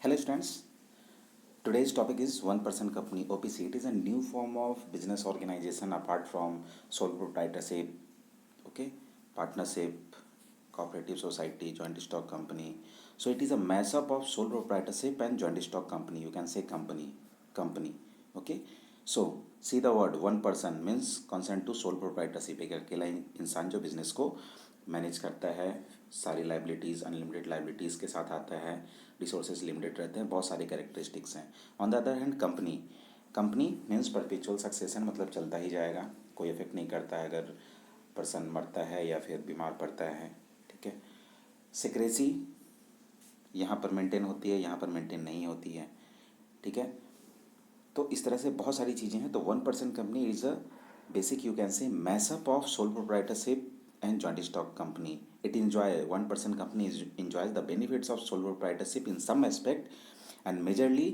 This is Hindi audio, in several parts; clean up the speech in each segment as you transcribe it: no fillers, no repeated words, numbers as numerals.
Hello students, today's topic is one person company OPC. It is a new form of business organization apart from sole proprietorship, okay, partnership, cooperative society, joint stock company. So it is a mashup of sole proprietorship and joint stock company. You can say company, okay. So see the word one person means consent to sole proprietorship. एक अकेला इंसान जो बिजनेस को मैनेज करता है, सारी लाइबिलिटीज़ अनलिमिटेड लाइबिलिटीज़ के साथ आता है, रिसोर्सेज लिमिटेड रहते हैं, बहुत सारी कैरेक्टरिस्टिक्स हैं. On the other hand company means perpetual succession, मतलब चलता ही जाएगा, कोई इफेक्ट नहीं करता है अगर पर्सन मरता है या फिर बीमार पड़ता है. ठीक है. सिक्रेसी यहाँ पर मेंटेन होती है, यहाँ पर मेंटेन नहीं होती है. ठीक है. तो इस तरह से बहुत सारी चीज़ें हैं. तो one person company is a basic you can say mashup of sole proprietorship and joint stock company. It enjoy one person company enjoys the benefits of sole proprietorship in some aspect and majorly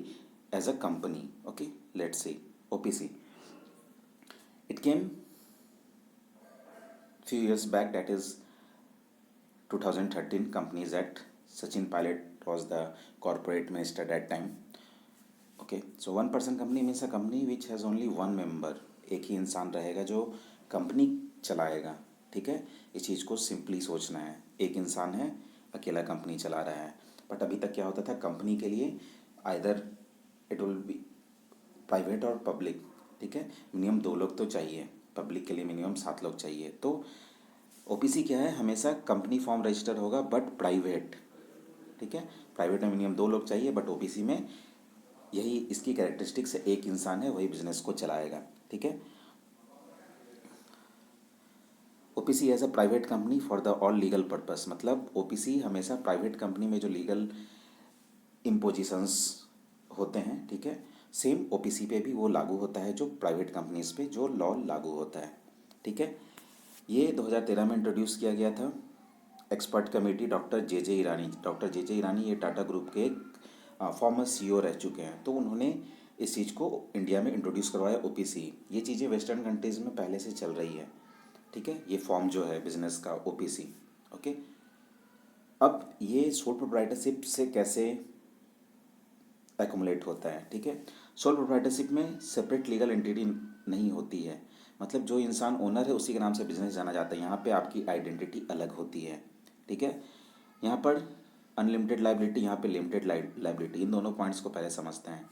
as a company. Okay, let's see OPC. It came few years back, that is 2013 Companies Act. Sachin Pilot was the corporate minister that time. Okay, so one person company means a company which has only one member. एक ही इंसान रहेगा जो कंपनी चलाएगा. ठीक है. इस चीज़ को सिंपली सोचना है. एक इंसान है, अकेला कंपनी चला रहा है. बट अभी तक क्या होता था, कंपनी के लिए either it will be private और पब्लिक. ठीक है. मिनिमम 2 लोग तो चाहिए, पब्लिक के लिए मिनिमम 7 लोग चाहिए. तो ओपीसी क्या है, हमेशा कंपनी फॉर्म रजिस्टर होगा बट प्राइवेट. ठीक है. प्राइवेट में मिनिमम 2 लोग चाहिए, बट ओपीसी में यही इसकी कैरेक्टरिस्टिक्स है, एक इंसान है वही बिजनेस को चलाएगा. ठीक है. OPC as a private company for the all legal purpose, मतलब ओपीसी हमेशा प्राइवेट कंपनी में जो लीगल इम्पोजिशंस होते हैं, ठीक है, सेम ओपीसी पे भी वो लागू होता है जो प्राइवेट कंपनीज पे जो लॉ लागू होता है. ठीक है. ये 2013 में इंट्रोड्यूस किया गया था. एक्सपर्ट कमेटी डॉक्टर जे ईरानी ये टाटा ग्रुप के एक फॉर्मर सीईओ रह चुके हैं. तो उन्होंने इस चीज़ को इंडिया में इंट्रोड्यूस करवाया ओपीसी. ये चीज़ें वेस्टर्न कंट्रीज़ में पहले से चल रही है. ठीक है. ये फॉर्म जो है बिजनेस का ओपीसी. ओके. अब ये सोल प्रोप्राइटरशिप से कैसे एक्युमुलेट होता है. ठीक है. सोल प्रोप्राइटरशिप में सेपरेट लीगल एंटिटी नहीं होती है, मतलब जो इंसान ओनर है उसी के नाम से बिजनेस जाना जाता है. यहाँ पे आपकी आइडेंटिटी अलग होती है. ठीक है. यहाँ पर अनलिमिटेड लाइबिलिटी, यहाँ पे लिमिटेड लाइबिलिटी, इन दोनों पॉइंट्स को पहले समझते हैं.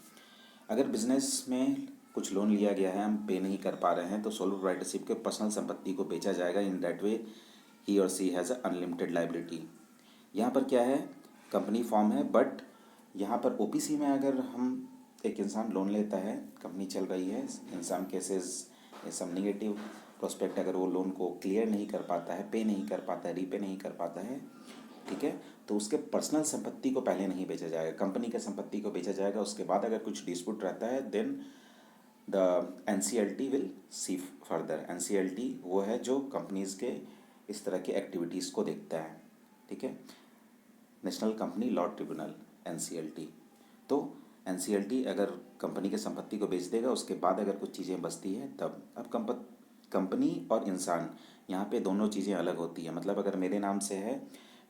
अगर बिजनेस में कुछ लोन लिया गया है, हम पे नहीं कर पा रहे हैं, तो सोल प्रोप्राइटरशिप के पर्सनल संपत्ति को बेचा जाएगा. इन दैट वे ही और सी हैज़ अ अनलिमिटेड लाइबिलिटी. यहाँ पर क्या है, कंपनी फॉर्म है, बट यहाँ पर ओपीसी में अगर हम एक इंसान लोन लेता है, कंपनी चल रही है, in some cases some negative prospect, अगर वो लोन को क्लियर नहीं कर पाता है, पे नहीं कर पाता है, रीपे नहीं कर पाता है, ठीक है, तो उसके पर्सनल संपत्ति को पहले नहीं बेचा जाएगा, कंपनी के संपत्ति को बेचा जाएगा. उसके बाद अगर कुछ डिस्प्यूट रहता है, then the NCLT will see further. NCLT वो है जो कंपनीज के इस तरह की एक्टिविटीज़ को देखता है. ठीक है. National company law tribunal, NCLT. तो एनसीएलटी अगर कंपनी के संपत्ति को बेच देगा, उसके बाद अगर कुछ चीज़ें बचती है तब. अब कंपनी और इंसान, यहाँ पे दोनों चीज़ें अलग होती हैं. मतलब अगर मेरे नाम से है,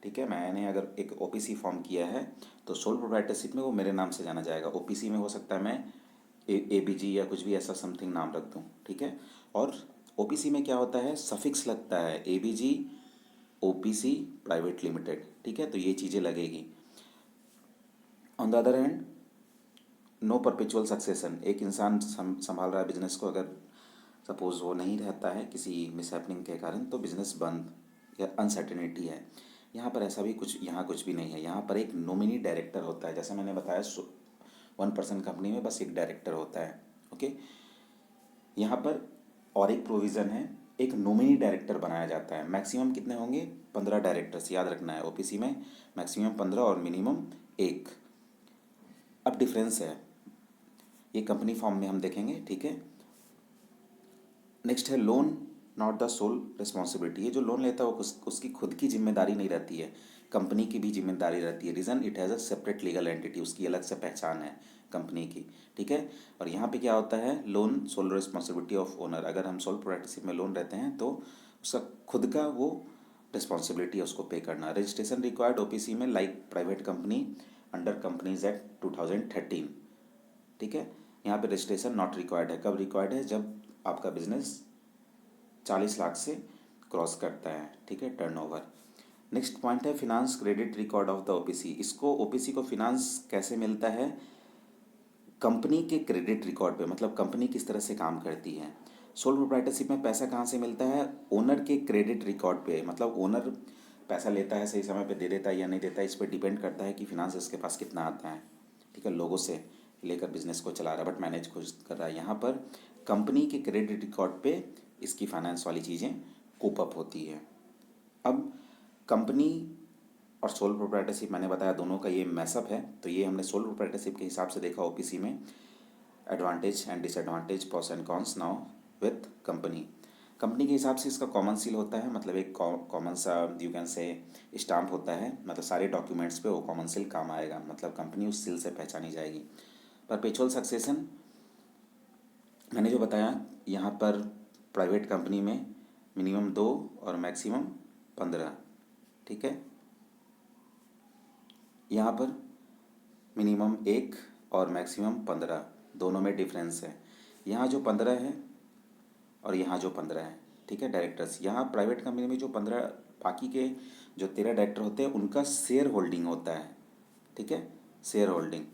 ठीक है, मैंने अगर एक ओपीसी फॉर्म किया है, तो सोल प्रोप्राइटरशिप में वो मेरे नाम से जाना जाएगा. ओपीसी में हो सकता है मैं एबीजी या कुछ भी ऐसा समथिंग नाम रख दूँ. ठीक है. और ओपीसी में क्या होता है, सफिक्स लगता है, एबीजी ओपीसी प्राइवेट लिमिटेड. ठीक है. तो ये चीज़ें लगेगी. On the other hand no perpetual succession. एक इंसान संभाल रहा है बिजनेस को, अगर सपोज वो नहीं रहता है किसी मिसहैपनिंग के कारण, तो बिजनेस बंद या अनसर्टेनिटी है. यहाँ पर ऐसा भी कुछ भी नहीं है. यहाँ पर एक नॉमिनी डायरेक्टर होता है. जैसा मैंने बताया, वन पर्सन कंपनी में बस एक डायरेक्टर होता है. ओके. यहाँ पर और एक प्रोविज़न है, एक नॉमिनी डायरेक्टर बनाया जाता है. मैक्सिमम कितने होंगे, 15 डायरेक्टर्स, याद रखना है. ओपीसी में मैक्सिमम 15 और मिनिमम 1. अब डिफरेंस है, ये कंपनी फॉर्म में हम देखेंगे. ठीक है. नेक्स्ट है loan not the sole responsibility. ये जो लोन लेता है वो उसकी खुद की जिम्मेदारी नहीं रहती है, कंपनी की भी जिम्मेदारी रहती है. Reason it has a separate legal entity, उसकी अलग से पहचान है कंपनी की. ठीक है. और यहाँ पे क्या होता है, loan sole responsibility of owner. अगर हम सोल प्रोप्राइटरशिप में लोन रहते हैं तो उसका खुद का वो रिस्पॉन्सिबिलिटी है उसको पे करना. रजिस्ट्रेशन रिक्वायर्ड ओपीसी में like private company, under companies act 2013। ठीक है, यहाँ पे रजिस्ट्रेशन नॉट रिक्वायर्ड है। कब रिक्वायर्ड है? जब आपका बिजनेस 40 लाख से क्रॉस करता है। ठीक है, टर्नओवर। नेक्स्ट पॉइंट है finance credit record of the OPC. इसको ओपीसी को फिनांस कैसे मिलता है? कंपनी के क्रेडिट रिकॉर्ड पे, मतलब कंपनी किस तरह से काम करती है। सोल प्रोप्राइटरशिप में पैसा कहाँ से मिलता है? ओनर के क्रेडिट रिकॉर्ड पे, मतलब ओनर पैसा लेता है, सही समय पे दे देता है या नहीं देता है, इस पर डिपेंड करता है कि फिनांस इसके पास कितना आता है। ठीक है, लोगों से लेकर बिजनेस को चला रहा है बट मैनेज खुद कर रहा है। यहाँ पर कंपनी के क्रेडिट रिकॉर्ड पे इसकी फाइनेंस वाली चीज़ें कोप अप होती है। अब कंपनी और सोल प्रोप्राइटरशिप मैंने बताया दोनों का ये मैसअप है, तो ये हमने सोल प्रोप्राइटरशिप के हिसाब से देखा ओपीसी में advantage and disadvantage, pros and cons. Now with company. Company के हिसाब से इसका कॉमन सील होता है, मतलब एक कॉमन सा यू कैन से स्टाम्प होता है, मतलब सारे डॉक्यूमेंट्स पे वो कॉमन सील काम आएगा, मतलब कंपनी उस सील से पहचानी जाएगी। परपेचुअल सक्सेशन मैंने जो बताया, यहाँ पर प्राइवेट कंपनी में मिनिमम 2 और मैक्सिमम 15। ठीक है, यहाँ पर मिनिमम 1 और मैक्सिमम 15, दोनों में डिफरेंस है। यहाँ जो 15 है और यहाँ जो 15 है, ठीक है, डायरेक्टर्स। यहाँ प्राइवेट कंपनी में जो 15, बाकी के जो 13 डायरेक्टर होते हैं उनका शेयर होल्डिंग होता है। ठीक है, शेयर होल्डिंग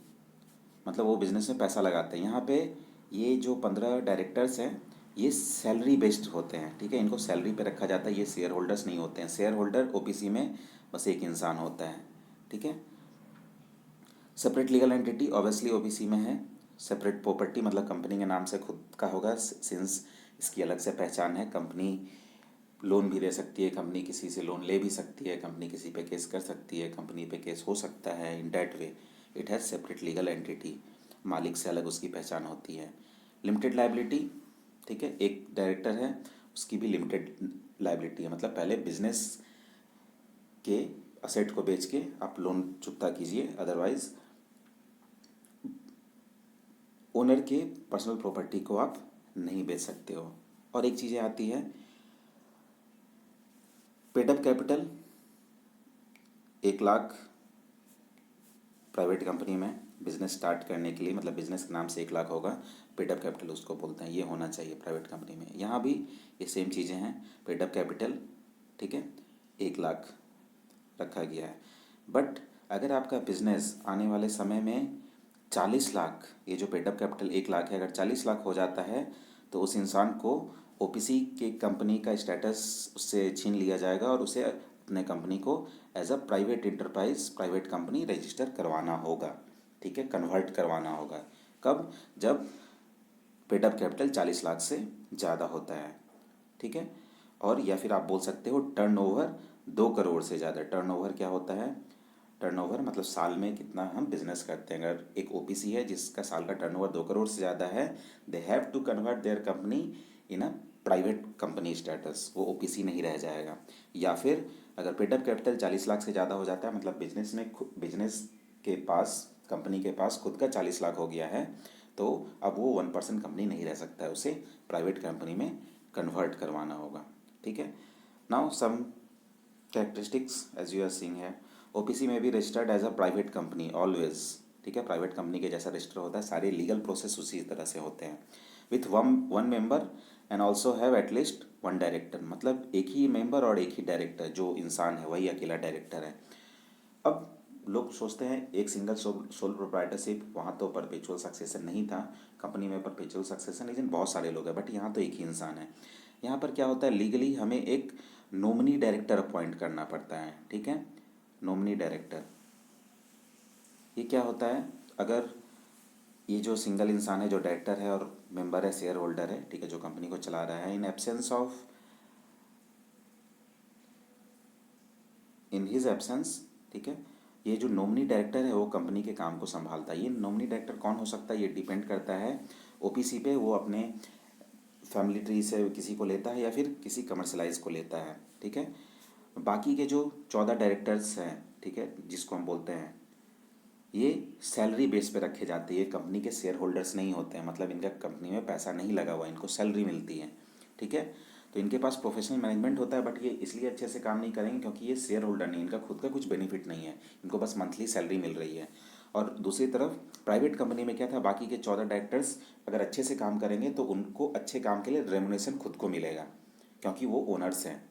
मतलब वो बिजनेस में पैसा लगाते हैं। यहाँ पे ये जो 15 डायरेक्टर्स हैं ये सैलरी बेस्ड होते हैं। ठीक है, इनको सैलरी पे रखा जाता है, ये शेयर होल्डर्स नहीं होते हैं। शेयर होल्डर ओपीसी में बस एक इंसान होता है। ठीक है, separate legal entity obviously OBC में है। सेपरेट प्रॉपर्टी मतलब कंपनी के नाम से खुद का होगा, सिंस इसकी अलग से पहचान है। कंपनी लोन भी दे सकती है, कंपनी किसी से लोन ले भी सकती है, कंपनी किसी पे केस कर सकती है, कंपनी पे केस हो सकता है। In that way it has separate legal entity, मालिक से अलग उसकी पहचान होती है। लिमिटेड लाइबिलिटी, ठीक है, एक डायरेक्टर है उसकी भी लिमिटेड लाइबिलिटी है, मतलब पहले बिजनेस के असेट को बेच के आप लोन चुकता कीजिए, अदरवाइज ओनर के पर्सनल प्रॉपर्टी को आप नहीं बेच सकते हो। और एक चीज़ें आती है paid up capital 1 lakh private company में बिजनेस स्टार्ट करने के लिए, मतलब बिजनेस के नाम से 1 लाख होगा, पेडअप कैपिटल उसको बोलते हैं, ये होना चाहिए प्राइवेट कंपनी में। यहाँ भी ये सेम चीज़ें हैं, पेडअप कैपिटल, ठीक है, 1 लाख रखा गया है। बट अगर आपका बिजनेस आने वाले समय में 40 लाख, ये जो पेडअप कैपिटल 1 लाख है, अगर 40 लाख हो जाता है तो उस इंसान को ओपीसी के कंपनी का स्टेटस उससे छीन लिया जाएगा और उसे अपने कंपनी को as a private enterprise, private company register करवाना होगा। ठीक है, कन्वर्ट करवाना होगा। कब? जब पेडअप कैपिटल 40 लाख से ज़्यादा होता है। ठीक है, और या फिर आप बोल सकते हो टर्नओवर 2 करोड़ से ज़्यादा। टर्नओवर क्या होता है? टर्नओवर मतलब साल में कितना हम बिजनेस करते हैं। अगर एक ओपीसी है जिसका साल का टर्नओवर 2 करोड़ से ज़्यादा है, they have to convert their company in a private company status, वो ओपीसी नहीं रह जाएगा। या फिर अगर पेडअप कैपिटल 40 लाख से ज़्यादा हो जाता है, मतलब बिजनेस के पास, कंपनी के पास खुद का 40 लाख हो गया है, तो अब वो 1% कंपनी नहीं रह सकता है, उसे प्राइवेट कंपनी में कन्वर्ट करवाना होगा। ठीक है, now some characteristics as you are seeing है, ओपीसी में भी registered as a private company always. ठीक है, प्राइवेट कंपनी के जैसा रजिस्टर होता है, सारे लीगल प्रोसेस उसी तरह से होते हैं। With one member and also have at least 1 director, मतलब एक ही मेंबर और एक ही डायरेक्टर, जो इंसान है वही अकेला डायरेक्टर है। अब लोग सोचते हैं एक सिंगल सोल प्रोप्राइटरशिप, वहाँ तो परपेचुअल सक्सेशन नहीं था, कंपनी में परपेचुअल सक्सेशन रीजन बहुत सारे लोग हैं, बट यहाँ तो एक ही इंसान है। यहाँ पर क्या होता है, लीगली हमें एक नॉमिनी डायरेक्टर अपॉइंट करना पड़ता है। ठीक है, नॉमिनी डायरेक्टर ये क्या होता है? अगर ये जो सिंगल इंसान है, जो डायरेक्टर है और मेंबर है, शेयर होल्डर है, ठीक है, जो कंपनी को चला रहा है, इन हिज एब्सेंस, ठीक है, ये जो नॉमिनी डायरेक्टर है वो कंपनी के काम को संभालता है। ये नॉमिनी डायरेक्टर कौन हो सकता है, ये डिपेंड करता है ओपीसी पे, वो अपने फैमिली ट्री से किसी को लेता है या फिर किसी कमर्शलाइज को लेता है। ठीक है, बाकी के जो 14 डायरेक्टर्स हैं, ठीक है, जिसको हम बोलते हैं, ये सैलरी बेस पे रखे जाते हैं, ये कंपनी के शेयर होल्डर्स नहीं होते हैं, मतलब इनका कंपनी में पैसा नहीं लगा हुआ, इनको सैलरी मिलती है। ठीक है, तो इनके पास प्रोफेशनल मैनेजमेंट होता है, बट ये इसलिए अच्छे से काम नहीं करेंगे क्योंकि ये शेयर होल्डर नहीं, इनका खुद का कुछ बेनिफिट नहीं है, इनको बस मंथली सैलरी मिल रही है। और दूसरी तरफ प्राइवेट कंपनी में क्या था, बाकी के 14 डायरेक्टर्स अगर अच्छे से काम करेंगे तो उनको अच्छे काम के लिए रेमुनेशन खुद को मिलेगा, क्योंकि वो ओनर्स हैं।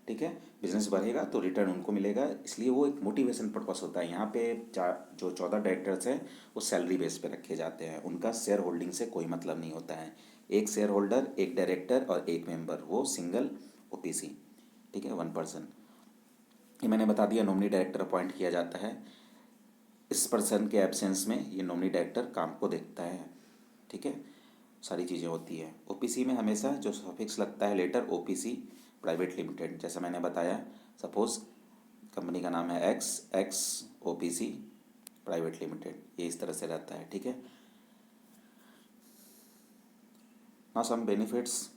ठीक है, बिजनेस बढ़ेगा तो रिटर्न उनको मिलेगा, इसलिए वो एक मोटिवेशन पर्पस होता है। यहाँ पे जो 14 डायरेक्टर्स हैं वो सैलरी बेस पे रखे जाते हैं, उनका शेयर होल्डिंग से कोई मतलब नहीं होता है। एक शेयर होल्डर, एक डायरेक्टर और एक मेंबर, वो सिंगल ओपीसी। ठीक है, 1 पर्सन। ये मैंने बता दिया, नॉमिनी डायरेक्टर अपॉइंट किया जाता है। इस पर्सन के एब्सेंस में ये नॉमिनी डायरेक्टर काम को देखता है। ठीक है, सारी चीज़ें होती है। ओपीसी में हमेशा जो सफिक्स लगता है लेटर ओपीसी प्राइवेट लिमिटेड, जैसा मैंने बताया, सपोज कंपनी का नाम है X X OPC private limited, ये इस तरह से रहता है। ठीक है, now some benefits.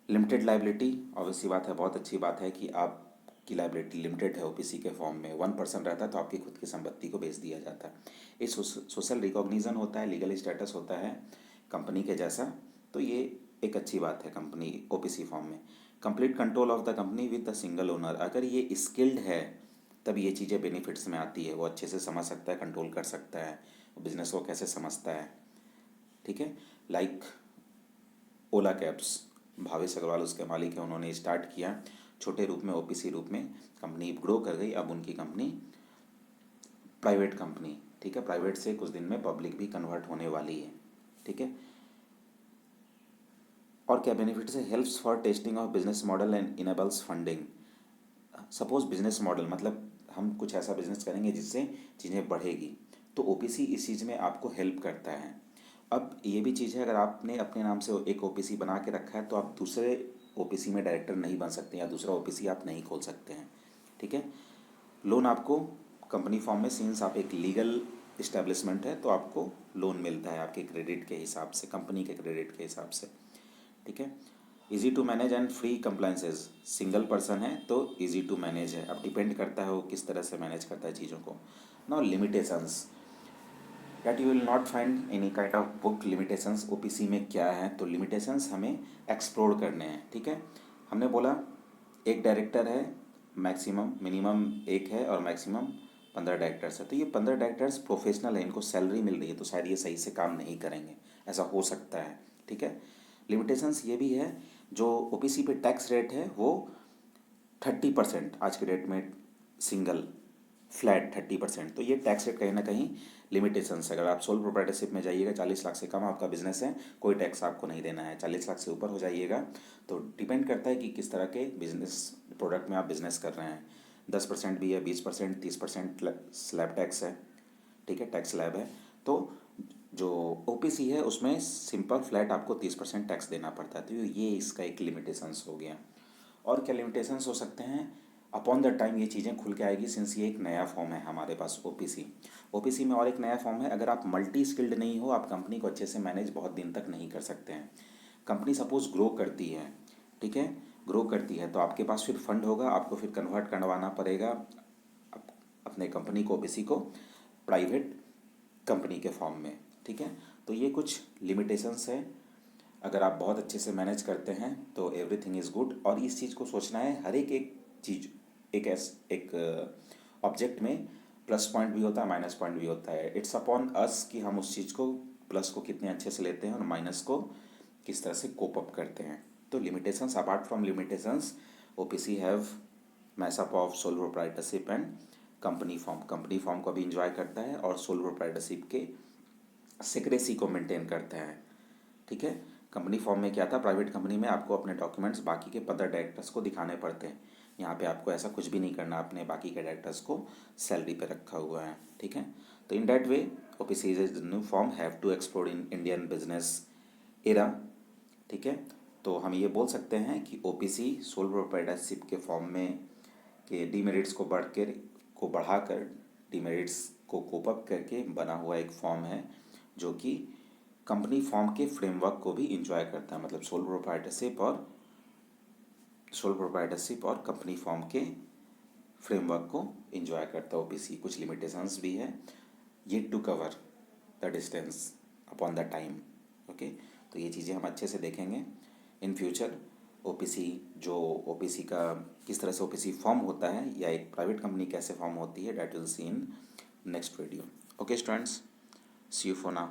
Limited liability, obviously बात है, बहुत अच्छी बात है कि आपकी लाइबिलिटी लिमिटेड है ओपीसी के फॉर्म में। 1 पर्सन रहता है तो आपकी खुद की संपत्ति को बेच दिया जाता है। ये सोशल रिकॉग्निशन होता है, लीगल स्टेटस होता है कंपनी के जैसा, तो ये एक अच्छी बात है कंपनी ओपीसी फॉर्म में। Complete control of the company with the single owner, अगर ये स्किल्ड है तब ये चीज़ें बेनिफिट्स में आती है, वो अच्छे से समझ सकता है, कंट्रोल कर सकता है, बिजनेस को कैसे समझता है। ठीक है, लाइक ओला कैब्स, भावेश अग्रवाल उसके मालिक हैं, उन्होंने स्टार्ट किया छोटे रूप में, ओपीसी रूप में, कंपनी ग्रो कर गई, अब उनकी कंपनी प्राइवेट कंपनी। ठीक है, प्राइवेट से कुछ दिन में पब्लिक भी कन्वर्ट होने वाली है। ठीक है, और क्या बेनिफिट्स है, helps for testing of business model and enables funding. Suppose business model मतलब हम कुछ ऐसा बिजनेस करेंगे जिससे चीज़ें बढ़ेगी, तो ओपीसी इस चीज़ में आपको हेल्प करता है। अब ये भी चीज़ है, अगर आपने अपने नाम से एक ओपीसी बना के रखा है तो आप दूसरे ओपीसी में डायरेक्टर नहीं बन सकते, या दूसरा ओपीसी आप नहीं खोल सकते हैं। ठीक है, लोन आपको कंपनी फॉर्म में, सिंस आप एक लीगल इस्टेब्लिशमेंट है तो आपको लोन मिलता है आपके क्रेडिट के हिसाब से, कंपनी के क्रेडिट के हिसाब से। ठीक है, easy to manage and free compliances, single person है तो इजी टू मैनेज है, अब डिपेंड करता है वो किस तरह से मैनेज करता है चीज़ों को। Now limitations, that you will not find any kind of book. Limitations OPC में क्या है, तो लिमिटेशंस हमें एक्सप्लोर करने हैं। ठीक है, हमने बोला एक डायरेक्टर है, मैक्सिमम मिनिमम एक है और मैक्सिमम 15 डायरेक्टर्स है, तो ये 15 डायरेक्टर्स प्रोफेशनल है, इनको सैलरी मिल रही है, तो शायद ये सही से काम नहीं करेंगे, ऐसा हो सकता है। ठीक है, लिमिटेशंस ये भी है, जो ओपीसी पे टैक्स रेट है वो 30% आज के डेट में, सिंगल फ्लैट 30%, तो ये टैक्स रेट कहीं ना कहीं लिमिटेशंस है। अगर आप सोल प्रोप्राइटरशिप में जाइएगा, 40 लाख से कम आपका बिजनेस है, कोई टैक्स आपको नहीं देना है। 40 लाख से ऊपर हो जाइएगा तो डिपेंड करता है कि किस तरह के बिजनेस प्रोडक्ट में आप बिजनेस कर रहे हैं। 10% भी है, 20%, 30% स्लैब टैक्स है। ठीक है, टैक्स स्लैब है। तो जो ओपीसी है उसमें सिंपल फ्लैट आपको 30% टैक्स देना पड़ता है, तो ये इसका एक लिमिटेशंस हो गया। और क्या लिमिटेशंस हो सकते हैं, अपॉन द टाइम ये चीज़ें खुल के आएगी, सिंस ये एक नया फॉर्म है हमारे पास ओपीसी। ओपीसी में और एक नया फॉर्म है, अगर आप मल्टी स्किल्ड नहीं हो, आप कंपनी को अच्छे से मैनेज बहुत दिन तक नहीं कर सकते हैं। कंपनी सपोज ग्रो करती है, ठीक है, ग्रो करती है तो आपके पास फिर फंड होगा, आपको फिर कन्वर्ट करवाना पड़ेगा अपने कंपनी को, ओपीसी को, प्राइवेट कंपनी के फॉर्म में। ठीक है, तो ये कुछ लिमिटेशंस है। अगर आप बहुत अच्छे से मैनेज करते हैं तो एवरीथिंग इज़ गुड। और इस चीज़ को सोचना है, हर एक एक चीज़ एक ऑब्जेक्ट में प्लस पॉइंट भी होता है, माइनस पॉइंट भी होता है। इट्स अपॉन अस कि हम उस चीज़ को, प्लस को कितने अच्छे से लेते हैं और माइनस को किस तरह से कोप अप करते हैं। तो limitations, apart from limitations, OPC have mashup of sole proprietorship and company form को भी इंजॉय करता है और सोल प्रोप्राइटरशिप के सिक्रेसी को मेंटेन करता है। ठीक है, कंपनी फॉर्म में क्या था, प्राइवेट कंपनी में आपको अपने डॉक्यूमेंट्स बाकी के 15 डायरेक्टर्स को दिखाने पड़ते हैं। यहाँ पे आपको ऐसा कुछ भी नहीं करना, अपने बाकी के डायरेक्टर्स को सैलरी पे रखा हुआ है। ठीक है, तो in that way OPC is new form have to explore in Indian business era. ठीक है, तो हम ये बोल सकते हैं कि ओपीसी सोल प्रोप्राइटरशिप के फॉर्म में के डीमेरिट्स को बढ़ाकर डीमेरिट्स को कोप अप करके बना हुआ एक फॉर्म है, जो कि कंपनी फॉर्म के फ्रेमवर्क को भी इंजॉय करता है। मतलब सोल प्रोप्राइटरशिप और कंपनी फॉर्म के फ्रेमवर्क को इंजॉय करता है ओपीसी। कुछ लिमिटेशंस भी है, ये to cover the distance upon the time. Okay, तो ये चीज़ें हम अच्छे से देखेंगे इन फ्यूचर। ओपीसी, जो ओपीसी का किस तरह से ओपीसी फॉर्म होता है या एक प्राइवेट कंपनी कैसे फॉर्म होती है, that will see in next video. Okay students, see you for now.